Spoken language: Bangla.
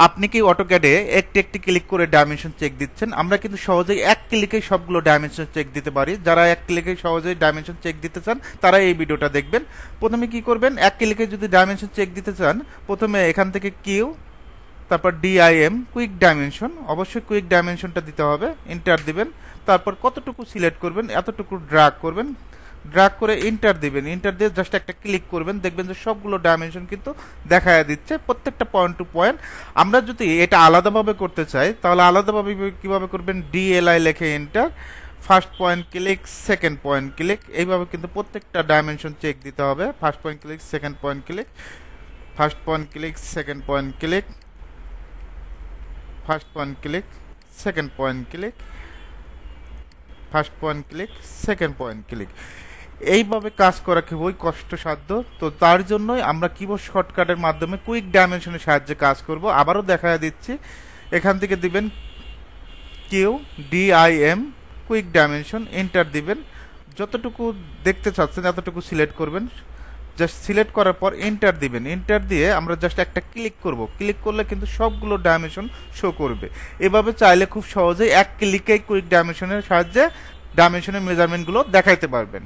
আপনি কি অটোক্যাডে একটি একটি ক্লিক করে ডাইমেনশন চেক দিচ্ছেন? আমরা কিন্তু সহজেই এক ক্লিকেই সবগুলো ডাইমেনশন চেক দিতে পারি। যারা এক ক্লিকে সহজেই ডাইমেনশন চেক দিতে চান তারা এই ভিডিওটা দেখবেন। প্রথমে কি করবেন, এক ক্লিকে যদি ডাইমেনশন চেক দিতে চান, প্রথমে এখান থেকে কিউ, তারপর ডিআইএম কুইক ডাইমেনশন, অবশ্যই কুইক ডাইমেনশনটা দিতে হবে, এন্টার দিবেন। তারপর কতটুকু সিলেক্ট করবেন, এতটুকু ড্র্যাগ করবেন, ড্র্যাগ করে এন্টার দিবেন। এন্টার দিয়ে জাস্ট একটা ক্লিক করবেন, দেখবেন যে সবগুলো ডাইমেনশন কিন্তু দেখায় দিচ্ছে, প্রত্যেকটা পয়েন্ট টু পয়েন্ট। আমরা যদি এটা আলাদাভাবে করতে চাই তাহলে আলাদাভাবে কিভাবে করবেন, ডিএলআই লিখে enter, first point click, second point click, এইভাবে কিন্তু প্রত্যেকটা ডাইমেনশন চেক দিতে হবে। First point click, second point click, first point click, second point click, first point click, second point click, first point click, second point click. এইভাবে কাজ করা খুবই কষ্টসাধ্য। তো তার জন্যই আমরা কিবোর্ড শর্টকাটের মাধ্যমে কুইক ডাইমেনশনের সাহায্যে কাজ করব। আবারও দেখা দিচ্ছি, এখান থেকে দিবেন Q DIM quick dimension, enter দিবেন। যতটুকু দেখতে চাচ্ছেন এতটুকু সিলেক্ট করবেন, জাস্ট সিলেক্ট করার পর এন্টার দিবেন। এন্টার দিয়ে আমরা জাস্ট একটা ক্লিক করব, ক্লিক করলে কিন্তু সবগুলো ডাইমেনশন শো করবে। এভাবে চাইলে খুব সহজেই এক ক্লিকেই কুইক ডাইমেনশনের সাহায্যে ডাইমেনশনের মেজারমেন্টগুলো দেখাইতে পারবেন।